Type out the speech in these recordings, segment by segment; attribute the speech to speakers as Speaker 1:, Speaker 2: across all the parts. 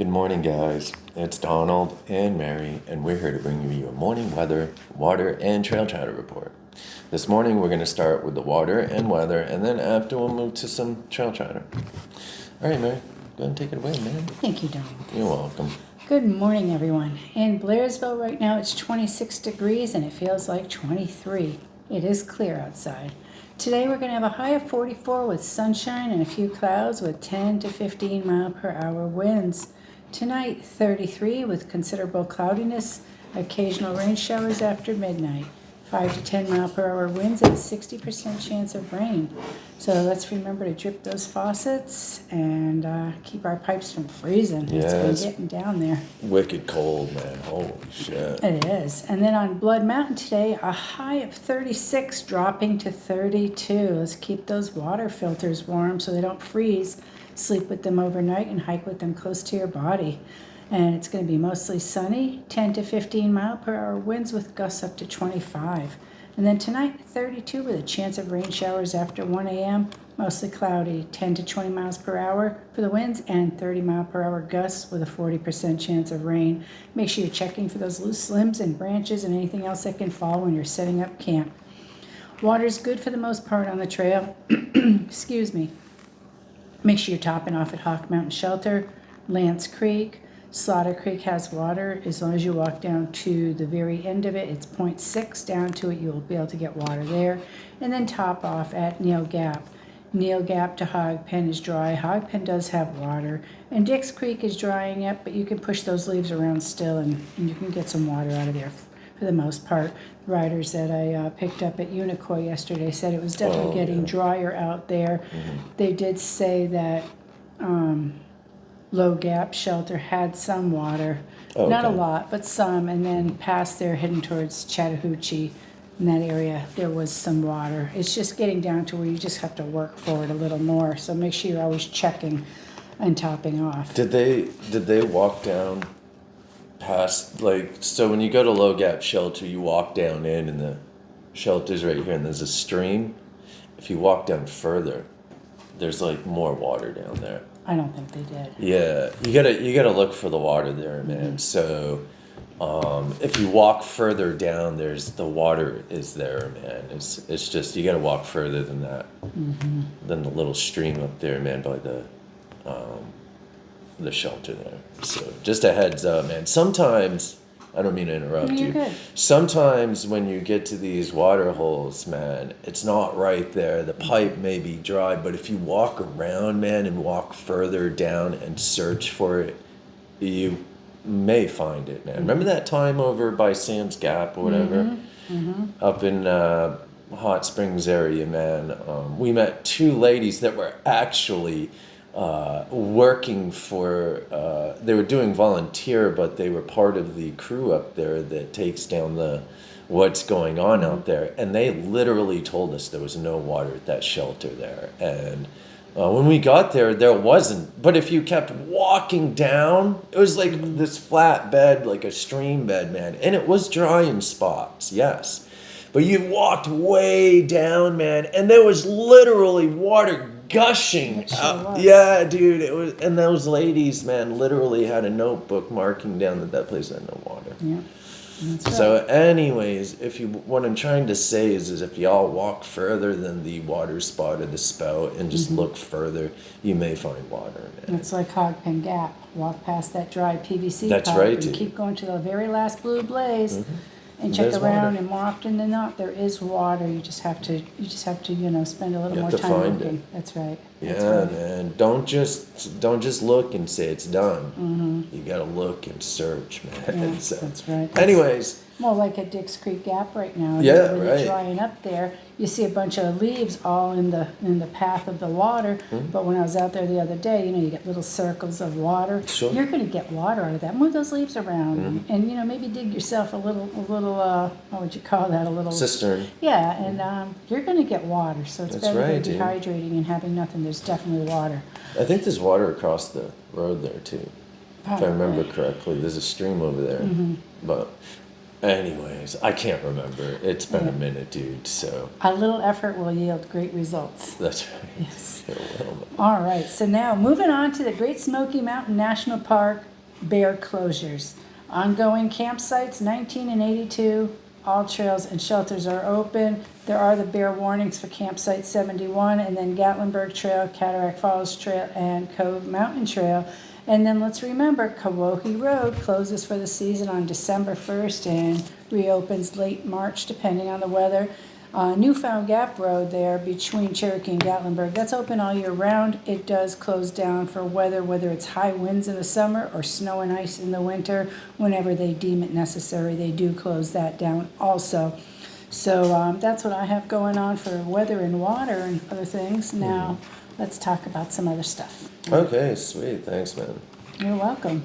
Speaker 1: Good morning, guys. It's Donald and Mary, and we're here to bring you your morning weather, water, and trail chatter report. This morning, we're going to start with the water and weather, and then after, we'll move to some trail chatter. All right, Mary, go ahead and take it away, man.
Speaker 2: Thank you, Donald.
Speaker 1: You're welcome.
Speaker 2: Good morning, everyone. In Blairsville right now, it's 26 degrees, and it feels like 23. It is clear outside. Today, we're going to have a high of 44 with sunshine and a few clouds with 10 to 15 mile per hour winds. Tonight, 33 with considerable cloudiness, occasional rain showers after midnight, 5 to 10 mile per hour winds, and a 60% chance of rain. So let's remember to drip those faucets and keep our pipes from freezing.
Speaker 1: Yeah,
Speaker 2: it's been getting down there.
Speaker 1: Wicked cold, man. Holy shit.
Speaker 2: It is. And then on Blood Mountain today, a high of 36 dropping to 32. Let's keep those water filters warm so they don't freeze. Sleep with them overnight and hike with them close to your body. And it's going to be mostly sunny, 10 to 15 mile per hour winds with gusts up to 25. And then tonight, 32 with a chance of rain showers after 1 a.m., mostly cloudy, 10 to 20 miles per hour for the winds and 30 mile per hour gusts with a 40% chance of rain. Make sure you're checking for those loose limbs and branches and anything else that can fall when you're setting up camp. Water's good for the most part on the trail. Excuse me. Make sure you're topping off at Hawk Mountain Shelter, Lance Creek. Slaughter Creek has water. As long as you walk down to the very end of it, it's 0.6 down to it. You'll be able to get water there. And then top off at Neil Gap. Neil Gap to Hog Pen is dry. Hog Pen does have water. And Dix Creek is drying up, but you can push those leaves around still and you can get some water out of there for the most part. Riders that I picked up at Unicoi yesterday said it was definitely getting drier out there. They did say that Low Gap Shelter had some water, not a lot, but some, and then past there heading towards Chattahoochee, in that area, there was some water. It's just getting down to where you just have to work for it a little more, so make sure you're always checking and topping off.
Speaker 1: Did they walk down past, like, so when you go to Low Gap Shelter, you walk down in and the shelter's right here and there's a stream. If you walk down further, there's like more water down there.
Speaker 2: I don't think they did.
Speaker 1: Yeah, you gotta look for the water there, man. So, if you walk further down, the water is there, man. It's just you gotta walk further than that, than the little stream up there, man, by the shelter there. So just a heads up, man. Sometimes, I don't mean to interrupt you.
Speaker 2: Good.
Speaker 1: Sometimes when you get to these water holes, man, it's not right there. The pipe may be dry, but if you walk around, man, and walk further down and search for it, you may find it, man. Remember that time over by Sam's Gap or whatever? Up in Hot Springs area, man. We met two ladies that were actually working for, they were doing volunteer, but they were part of the crew up there that takes down what's going on out there. And they literally told us there was no water at that shelter there. And when we got there, there wasn't. But if you kept walking down, it was like this flat bed, like a stream bed, man. And it was dry in spots, yes. But you walked way down, man, and there was literally water gushing out. Yeah, dude, it was, and those ladies, man, literally had a notebook marking down that place had no water.
Speaker 2: Yeah, that's right.
Speaker 1: So anyways, what I'm trying to say is if y'all walk further than the water spot or the spout and just look further, you may find water, man.
Speaker 2: It's like Hog Pen Gap. Walk past that dry PVC
Speaker 1: That's
Speaker 2: pipe
Speaker 1: right,
Speaker 2: and
Speaker 1: dude.
Speaker 2: keep going to the very last blue blaze. And check
Speaker 1: There's
Speaker 2: around,
Speaker 1: water.
Speaker 2: and more often than not, there is water. You just have to, spend a little
Speaker 1: You
Speaker 2: more
Speaker 1: have to
Speaker 2: time
Speaker 1: find
Speaker 2: looking.
Speaker 1: it.
Speaker 2: That's right.
Speaker 1: Yeah,
Speaker 2: That's right.
Speaker 1: man. Don't just look and say it's done. You gotta look and search, man.
Speaker 2: Yeah,
Speaker 1: So,
Speaker 2: that's right.
Speaker 1: anyways,
Speaker 2: More like at Dix Creek Gap right now.
Speaker 1: Yeah,
Speaker 2: With
Speaker 1: right.
Speaker 2: it drying up there, you see a bunch of leaves all in the path of the water. But when I was out there the other day, you get little circles of water.
Speaker 1: Sure.
Speaker 2: You're going to get water out of that. Move those leaves around, and maybe dig yourself a little what would you call that? A little
Speaker 1: cistern.
Speaker 2: Yeah, and you're going to get water. So it's
Speaker 1: That's
Speaker 2: better
Speaker 1: right,
Speaker 2: than
Speaker 1: dude.
Speaker 2: dehydrating and having nothing. There's definitely water.
Speaker 1: I think there's water across the road there too. If I remember
Speaker 2: Probably.
Speaker 1: correctly, there's a stream over there. But anyways, I can't remember. It's been a minute, dude. So
Speaker 2: A little effort will yield great results.
Speaker 1: that's right.
Speaker 2: Yes.
Speaker 1: It will.
Speaker 2: All right, so now moving on to the Great Smoky Mountain National Park bear closures. Ongoing campsites, 19 and 82. All trails and shelters are open. There are the bear warnings for campsite 71, and then Gatlinburg Trail, Cataract Falls Trail, and Cove Mountain Trail. And then let's remember, Kawohe Road closes for the season on December 1st and reopens late March, depending on the weather. Newfound Gap Road there between Cherokee and Gatlinburg, that's open all year round. It does close down for weather, whether it's high winds in the summer or snow and ice in the winter. Whenever they deem it necessary, they do close that down also. So that's what I have going on for weather and water and other things. Now, let's talk about some other stuff.
Speaker 1: Okay, sweet. Thanks, man.
Speaker 2: You're welcome.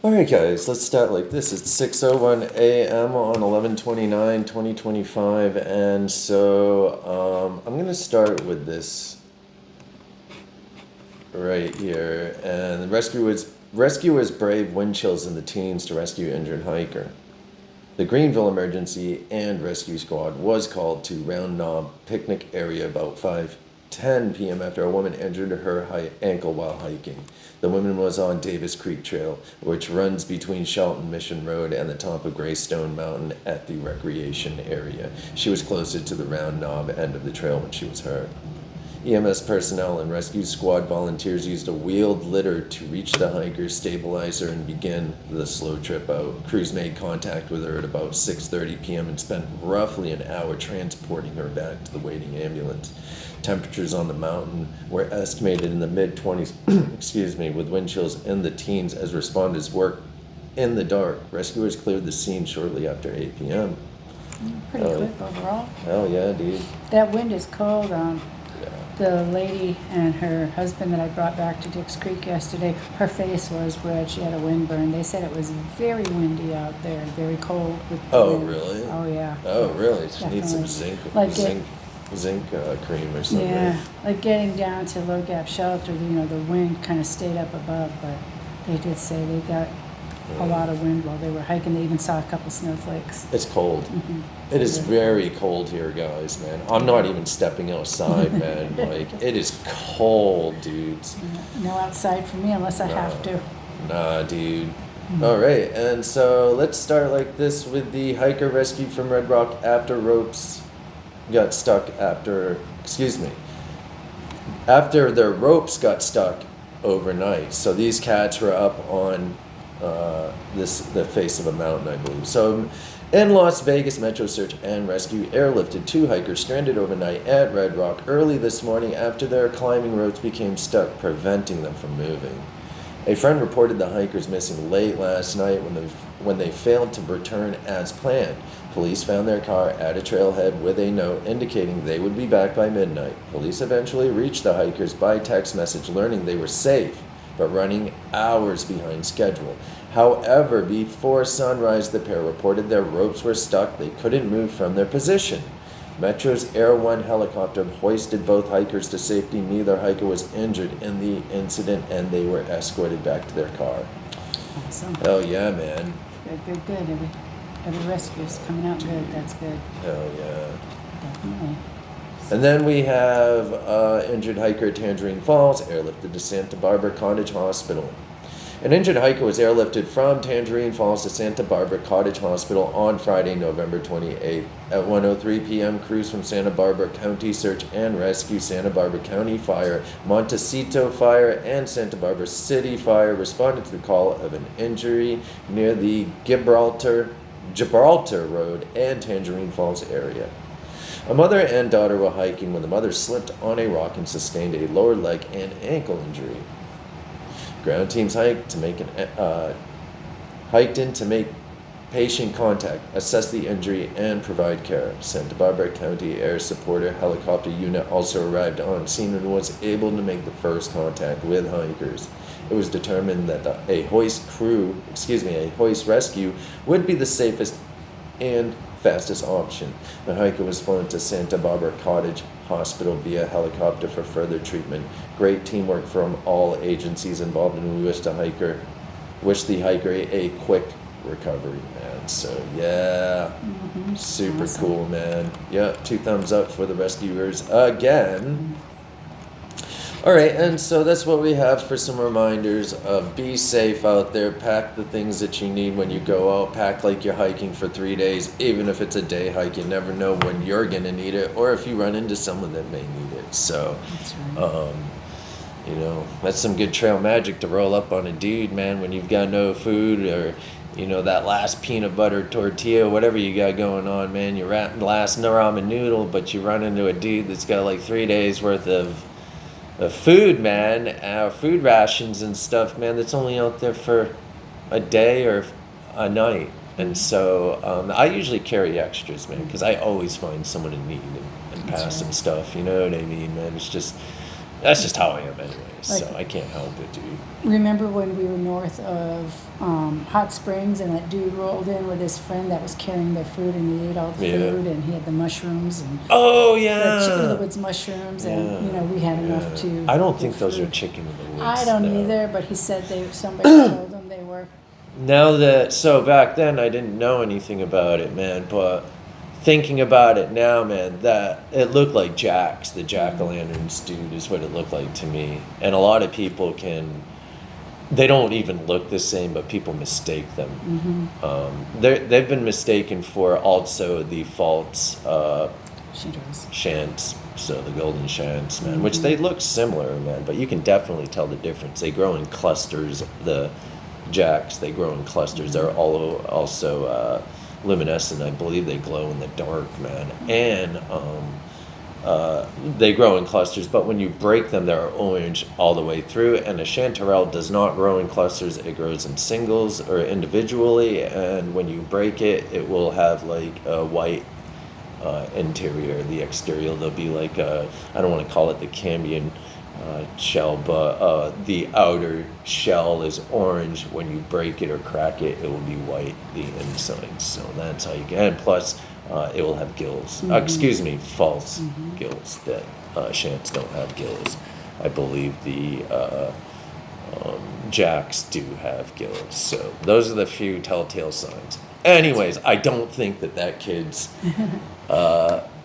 Speaker 1: All right, guys, let's start like this. It's 6:01 a.m. on 11/29/2025, and so I'm going to start with this right here. And the rescuers brave wind chills in the teens to rescue injured hiker. The Greenville Emergency and Rescue Squad was called to Round Knob picnic area about 5:10 p.m. after a woman injured her ankle while hiking. The woman was on Davis Creek Trail, which runs between Shelton Mission Road and the top of Greystone Mountain at the recreation area. She was closer to the Round Knob end of the trail when she was hurt. EMS personnel and rescue squad volunteers used a wheeled litter to reach the hiker, stabilize her, and begin the slow trip out. Crews made contact with her at about 6:30 p.m. and spent roughly an hour transporting her back to the waiting ambulance. Temperatures on the mountain were estimated in the mid-20s, with wind chills in the teens as responders worked in the dark. Rescuers cleared the scene shortly after 8 p.m.
Speaker 2: Pretty quick overall.
Speaker 1: Hell yeah, dude.
Speaker 2: That wind is cold.
Speaker 1: Yeah.
Speaker 2: The lady and her husband that I brought back to Dix Creek yesterday, her face was red. She had a wind burn. They said it was very windy out there, very cold. With the wind.
Speaker 1: Really?
Speaker 2: Oh, yeah.
Speaker 1: Oh, really? She needs some
Speaker 2: Definitely.
Speaker 1: zinc cream or something.
Speaker 2: Yeah, like getting down to Low Gap Shelter, the wind kind of stayed up above, but they did say they got a lot of wind while they were hiking. They even saw a couple snowflakes.
Speaker 1: It's cold. It is very cold here, guys, man. I'm not even stepping outside, man. Like, it is cold, dudes.
Speaker 2: No outside for me unless I have to.
Speaker 1: Nah, dude. All right, and so let's start like this with the hiker rescued from Red Rock after ropes got stuck after their ropes got stuck overnight. So these cats were up on the face of a mountain, I believe. So in Las Vegas, Metro Search and Rescue airlifted 2 hikers stranded overnight at Red Rock early this morning after their climbing ropes became stuck, preventing them from moving. A friend reported the hikers missing late last night when they failed to return as planned. Police found their car at a trailhead with a note indicating they would be back by midnight. Police eventually reached the hikers by text message, learning they were safe, but running hours behind schedule. However, before sunrise, the pair reported their ropes were stuck. They couldn't move from their position. Metro's Air One helicopter hoisted both hikers to safety. Neither hiker was injured in the incident, and they were escorted back to their car.
Speaker 2: Awesome.
Speaker 1: Hell yeah, man.
Speaker 2: Good. Every rescue is coming out good. That's good.
Speaker 1: Hell yeah.
Speaker 2: Definitely.
Speaker 1: And then we have injured hiker at Tangerine Falls, airlifted to Santa Barbara Cottage Hospital. An injured hiker was airlifted from Tangerine Falls to Santa Barbara Cottage Hospital on Friday, November 28th. At 1:03 p.m., crews from Santa Barbara County Search and Rescue, Santa Barbara County Fire, Montecito Fire, and Santa Barbara City Fire responded to the call of an injury near the Gibraltar Road and Tangerine Falls area. A mother and daughter were hiking when the mother slipped on a rock and sustained a lower leg and ankle injury. Ground teams hiked in to make patient contact, assess the injury, and provide care. Santa Barbara County Air Supporter Helicopter Unit also arrived on scene and was able to make the first contact with hikers. It was determined that a hoist rescue would be the safest and fastest option. The hiker was flown to Santa Barbara Cottage Hospital via helicopter for further treatment. Great teamwork from all agencies involved, and we wish the hiker a quick recovery, man. So yeah, super
Speaker 2: awesome.
Speaker 1: cool, man. Yeah, 2 thumbs up for the rescuers again. All right, and so that's what we have for some reminders of be safe out there. Pack the things that you need when you go out. Pack like you're hiking for 3 days, even if it's a day hike. You never know when you're gonna need it, or if you run into someone that may need it. So,
Speaker 2: That's right.
Speaker 1: you know, that's some good trail magic to roll up on a dude, man, when you've got no food or, you know, that last peanut butter tortilla, whatever you got going on, man. You're at last ramen noodle, but you run into a dude that's got like 3 days worth of food, man, food rations and stuff, man, that's only out there for a day or a night. And so I usually carry extras, man, because I always find someone in need and
Speaker 2: That's
Speaker 1: pass some
Speaker 2: right.
Speaker 1: stuff. You know what I mean, man? That's just how I am, anyway. So
Speaker 2: Like,
Speaker 1: I can't help it, dude.
Speaker 2: remember when we were north of Hot Springs and that dude rolled in with his friend that was carrying their food and he ate all the
Speaker 1: Yeah.
Speaker 2: food and he had the mushrooms and
Speaker 1: Oh
Speaker 2: the chicken of the
Speaker 1: yeah.
Speaker 2: woods mushrooms
Speaker 1: Yeah.
Speaker 2: and we had enough to.
Speaker 1: I don't
Speaker 2: do
Speaker 1: think those are
Speaker 2: food.
Speaker 1: chicken in the woods.
Speaker 2: I don't
Speaker 1: no.
Speaker 2: either, but he said somebody told him they were.
Speaker 1: So back then I didn't know anything about it, man, but thinking about it now, man, that it looked like Jack's, the jack-o'-lanterns, dude, is what it looked like to me. And a lot of people they don't even look the same, but people mistake them. They've been mistaken for also the false
Speaker 2: She does.
Speaker 1: shants, so the golden shants, man, which they look similar, man, but you can definitely tell the difference. They grow in clusters. The jacks, they grow in clusters. They're also luminescent. I believe they glow in the dark, man, and they grow in clusters, but when you break them, they're orange all the way through. And a chanterelle does not grow in clusters; it grows in singles or individually. And when you break it, it will have like a white interior. The exterior, there'll be like I don't want to call it the Cambion shell, but the outer shell is orange. When you break it or crack it, it will be white, the inside. So that's how you get. And plus, it will have gills. Excuse me, false gills. That shants don't have gills. I believe the jacks do have gills. So those are the few telltale signs. Anyways, I don't think that kid's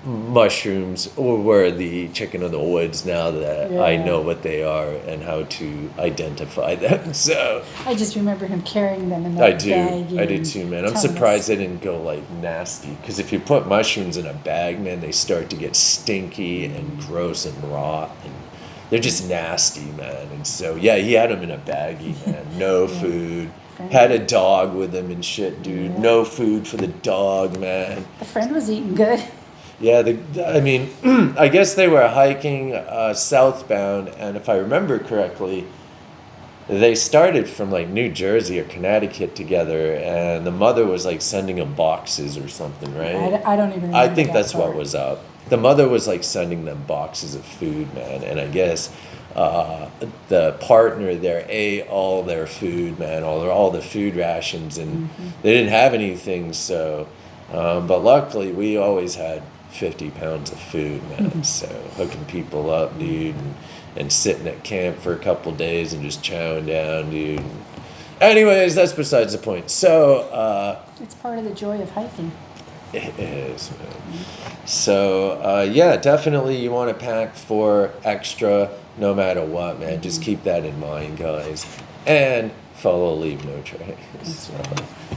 Speaker 1: mushrooms were the chicken of the woods, now that I
Speaker 2: Yeah.
Speaker 1: know what they are and how to identify them. So
Speaker 2: I just remember him carrying them in that
Speaker 1: I do.
Speaker 2: bag.
Speaker 1: I do
Speaker 2: and
Speaker 1: too, man. I'm
Speaker 2: telling
Speaker 1: surprised
Speaker 2: us-
Speaker 1: they didn't go like nasty. Because if you put mushrooms in a bag, man, they start to get stinky and gross and raw. And they're just nasty, man. And so, yeah, he had them in a baggie, man. No food. Had a dog with him and shit, dude.
Speaker 2: Yeah.
Speaker 1: No food for the dog, man.
Speaker 2: The friend was eating good.
Speaker 1: Yeah, I mean, I guess they were hiking southbound, and if I remember correctly, they started from like New Jersey or Connecticut together, and the mother was like sending them boxes or something, right?
Speaker 2: I don't even remember.
Speaker 1: I think
Speaker 2: that
Speaker 1: that's
Speaker 2: part.
Speaker 1: what was up. The mother was like sending them boxes of food, man, and I guess the partner there ate all their food, man, all the food rations, and they didn't have anything. So, but luckily, we always had 50 pounds of food, man. So hooking people up, dude, and sitting at camp for a couple days and just chowing down, dude. Anyways, that's besides the point. So.
Speaker 2: It's part of the joy of hiking.
Speaker 1: It is, man. So, yeah, definitely you want to pack for extra no matter what, man. Just keep that in mind, guys. And follow Leave No Trace.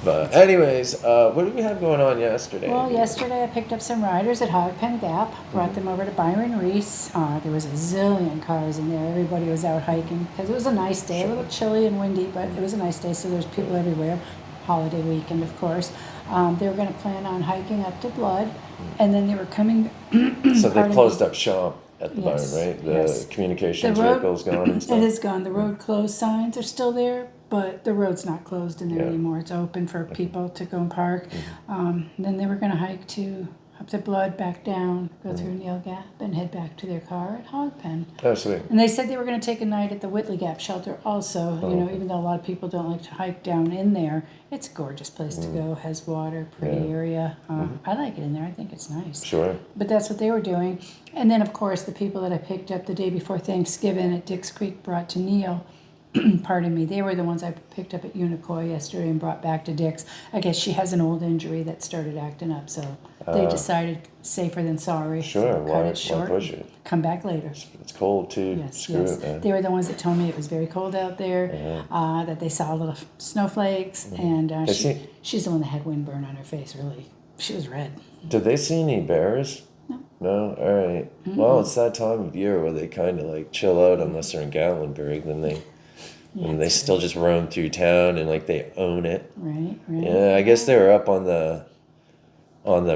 Speaker 1: But anyways, what did we have going on yesterday?
Speaker 2: Well, yesterday I picked up some riders at Hog Pen Gap, brought them over to Byron Reese. There was a zillion cars in there. Everybody was out hiking because it was a nice day, a little chilly and windy, but it was a nice day, so there's people everywhere. Holiday weekend, of course. They were going to plan on hiking up to Blood, and then they were coming.
Speaker 1: So they
Speaker 2: pardon
Speaker 1: closed
Speaker 2: me.
Speaker 1: up shop at the
Speaker 2: Yes,
Speaker 1: barn, right? The
Speaker 2: yes.
Speaker 1: communications
Speaker 2: The road-
Speaker 1: vehicle's gone and stuff.
Speaker 2: It is gone. The road closed signs are still there, but the road's not closed in there
Speaker 1: Yeah.
Speaker 2: anymore. It's open for people to go and park. Then they were going to hike up to Blood, back down, go through Neil Gap, and head back to their car at Hog Pen.
Speaker 1: Oh, sweet.
Speaker 2: And they said they were going to take a night at the Whitley Gap shelter also. You know, even though a lot of people don't like to hike down in there, it's a gorgeous place to go. Has water, pretty
Speaker 1: Yeah.
Speaker 2: area. I like it in there. I think it's nice.
Speaker 1: Sure.
Speaker 2: But that's what they were doing. And then, of course, the people that I picked up the day before Thanksgiving at Dix Creek brought to Neil. Pardon me. They were the ones I picked up at Unicoi yesterday and brought back to Dix. I guess she has an old injury that started acting up, so They decided safer than sorry.
Speaker 1: Sure,
Speaker 2: So cut it short.
Speaker 1: why push it?
Speaker 2: Come back later.
Speaker 1: It's cold too.
Speaker 2: Yes,
Speaker 1: Screw
Speaker 2: yes.
Speaker 1: it, man.
Speaker 2: They were the ones that told me it was very cold out there, that they saw little snowflakes, and she's the one that had windburn on her face, really. She was red.
Speaker 1: Did they see any bears?
Speaker 2: No.
Speaker 1: No? All right. Well, it's that time of year where they kind of like chill out unless they're in Gatlinburg. Then they still just roam through town and like they own it.
Speaker 2: Right.
Speaker 1: Yeah, I guess they were up on the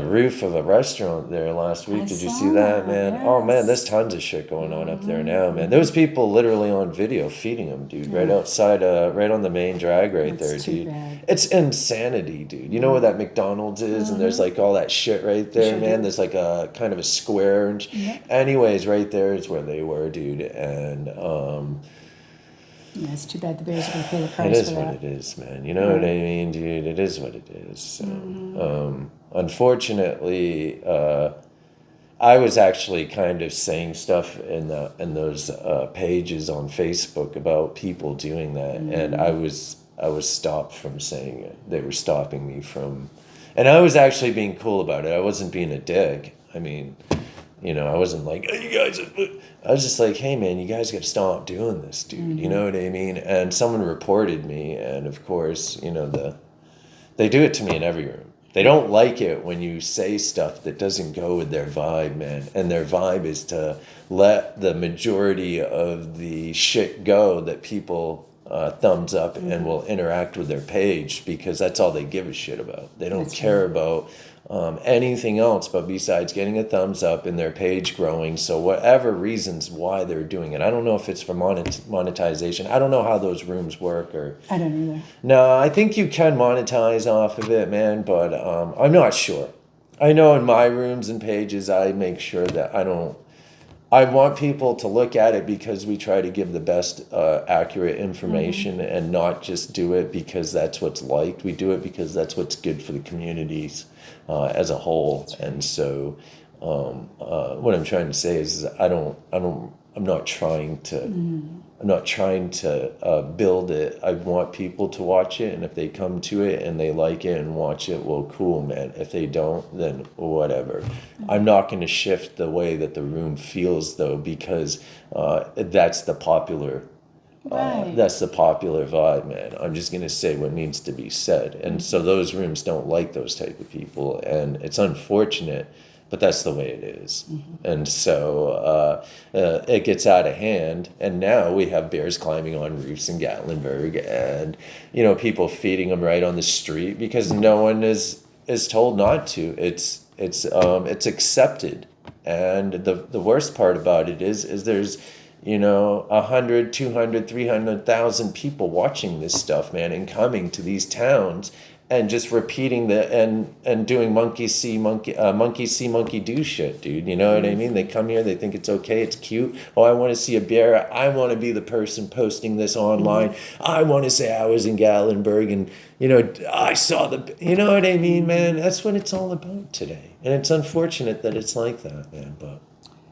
Speaker 1: roof of a restaurant there last week.
Speaker 2: I
Speaker 1: Did you
Speaker 2: saw
Speaker 1: see that,
Speaker 2: that,
Speaker 1: man?
Speaker 2: yes.
Speaker 1: Oh man, there's tons of shit going on up there now, man. There was people literally on video feeding them, dude, right outside, right on the main drag right
Speaker 2: That's
Speaker 1: there,
Speaker 2: too
Speaker 1: dude.
Speaker 2: bad.
Speaker 1: It's insanity, dude. You know where that McDonald's is, and there's like all that shit right there,
Speaker 2: Sure
Speaker 1: man.
Speaker 2: do.
Speaker 1: There's like a kind of a square, and anyways, right there is where they were, dude, and
Speaker 2: Yeah, it's too bad the Bears are going to pay the
Speaker 1: it
Speaker 2: price
Speaker 1: is
Speaker 2: for
Speaker 1: what
Speaker 2: that.
Speaker 1: it is, man. You know what I mean, dude? It is what it is. So, unfortunately, I was actually kind of saying stuff in those pages on Facebook about people doing that, and I was stopped from saying it. They were stopping me from, and I was actually being cool about it. I wasn't being a dick. I mean, you know, I wasn't like, hey, you guys. I was just like, hey, man, you guys got to stop doing this, dude. You know what I mean? And someone reported me, and of course, you know, they do it to me in every room. They don't like it when you say stuff that doesn't go with their vibe, man. And their vibe is to let the majority of the shit go that people thumbs up and will interact with their page, because that's all they give a shit about. They don't care about anything else but besides getting a thumbs up and their page growing. So whatever reasons why they're doing it, I don't know if it's for monetization. I don't know how those rooms work, or
Speaker 2: I don't either.
Speaker 1: no, I think you can monetize off of it, man, but I'm not sure. I know in my rooms and pages, I make sure that I want people to look at it because we try to give the best accurate information and not just do it because that's what's liked. We do it because that's what's good for the communities as a whole. And so what I'm trying to say is I'm not trying to build it. I want people to watch it, and if they come to it and they like it and watch it, well, cool, man. If they don't, then whatever. I'm not going to shift the way that the room feels, though, because that's the popular vibe, man. I'm just going to say what needs to be said. And so those rooms don't like those type of people, and it's unfortunate, but that's the way it is. And so it gets out of hand, and now we have bears climbing on roofs in Gatlinburg, and you know, people feeding them right on the street because no one is told not to. It's accepted, and the worst part about it is there's, you know, 100, 200, 300,000 people watching this stuff, man, and coming to these towns and just repeating and doing monkey see, monkey do shit, dude. You know what I mean? They come here, they think it's okay, it's cute. Oh, I want to see a bear. I want to be the person posting this online. I want to say I was in Gatlinburg and, you know, I saw you know what I mean, man? That's what it's all about today. And it's unfortunate that it's like that, man, but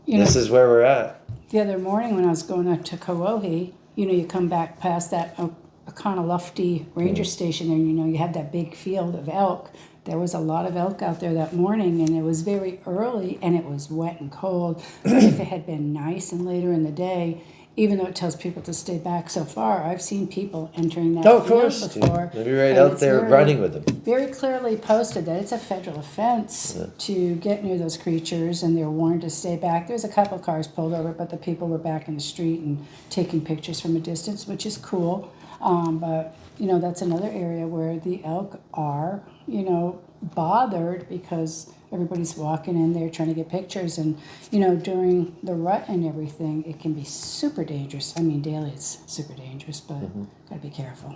Speaker 1: this is where we're at.
Speaker 2: The other morning when I was going up to Kawohe, you know, you come back past that Oconaluftee ranger station there, and you know, you have that big field of elk. There was a lot of elk out there that morning, and it was very early, and it was wet and cold. But if it had been nice and later in the day, even though it tells people to stay back so far, I've seen people entering that
Speaker 1: of
Speaker 2: field
Speaker 1: course,
Speaker 2: before.
Speaker 1: They'll be right out there running with them.
Speaker 2: Very clearly posted that it's a federal offense to get near those creatures, and they're warned to stay back. There's a couple cars pulled over, but the people were back in the street and taking pictures from a distance, which is cool. But, you know, that's another area where the elk are, you know, bothered because everybody's walking in there trying to get pictures. And, you know, during the rut and everything, it can be super dangerous. I mean, daily it's super dangerous, but gotta be careful.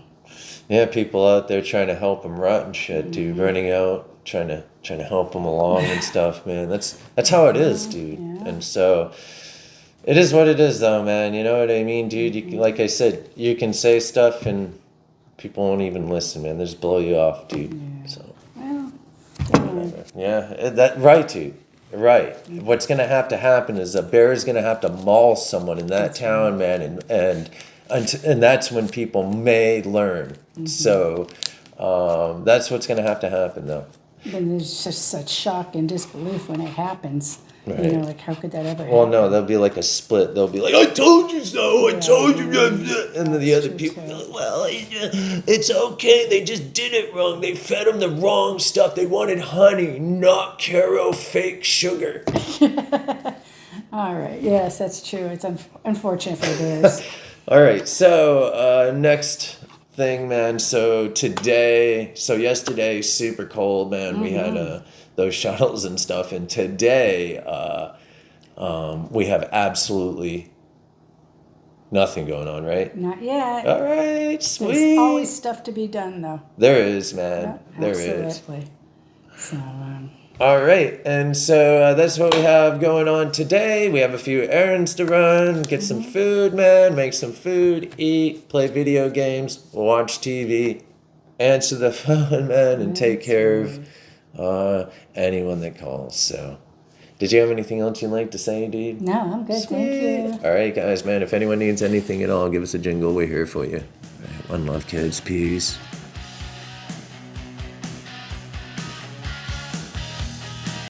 Speaker 1: Yeah, people out there trying to help them rut and shit, dude. Running out, trying to help them along and stuff, man. That's how it is, dude.
Speaker 2: Yeah.
Speaker 1: And so it is what it is, though, man. You know what I mean, dude? You can, like I said, you can say stuff and people won't even listen, man. They just blow you off, dude.
Speaker 2: Yeah.
Speaker 1: So
Speaker 2: Well,
Speaker 1: yeah, that right, dude. Right. What's gonna have to happen is a bear is gonna have to maul someone in that town, man, and that's when people may learn. So that's what's gonna have to happen, though.
Speaker 2: then there's just such shock and disbelief when it happens.
Speaker 1: Right.
Speaker 2: You know, like how could that ever
Speaker 1: Well,
Speaker 2: happen?
Speaker 1: no, there'll be like a split. They'll be like, "I told you so. I
Speaker 2: Yeah,
Speaker 1: told you." And then the
Speaker 2: that's
Speaker 1: other
Speaker 2: true,
Speaker 1: people be
Speaker 2: too.
Speaker 1: like, "Well, it's okay. They just did it wrong. They fed them the wrong stuff. They wanted honey, not Caro fake sugar."
Speaker 2: All right. Yes, that's true. It's unfortunate for the bears.
Speaker 1: All right. So next thing, man. So yesterday, super cold, man. We had those shuttles and stuff, and today we have absolutely nothing going on, right?
Speaker 2: Not yet.
Speaker 1: All right, sweet.
Speaker 2: There's always stuff to be done, though.
Speaker 1: There is, man.
Speaker 2: Yep,
Speaker 1: There is.
Speaker 2: absolutely. So,
Speaker 1: All right, and so that's what we have going on today. We have a few errands to run, get some food, man, make some food, eat, play video games, watch TV, answer the phone, man, and take care of anyone that calls. So, did you have anything else you'd like to say, dude?
Speaker 2: no, I'm good. Thank you.
Speaker 1: All right, guys, man, if anyone needs anything at all, give us a jingle. We're here for you. All right, one love, kids. Peace.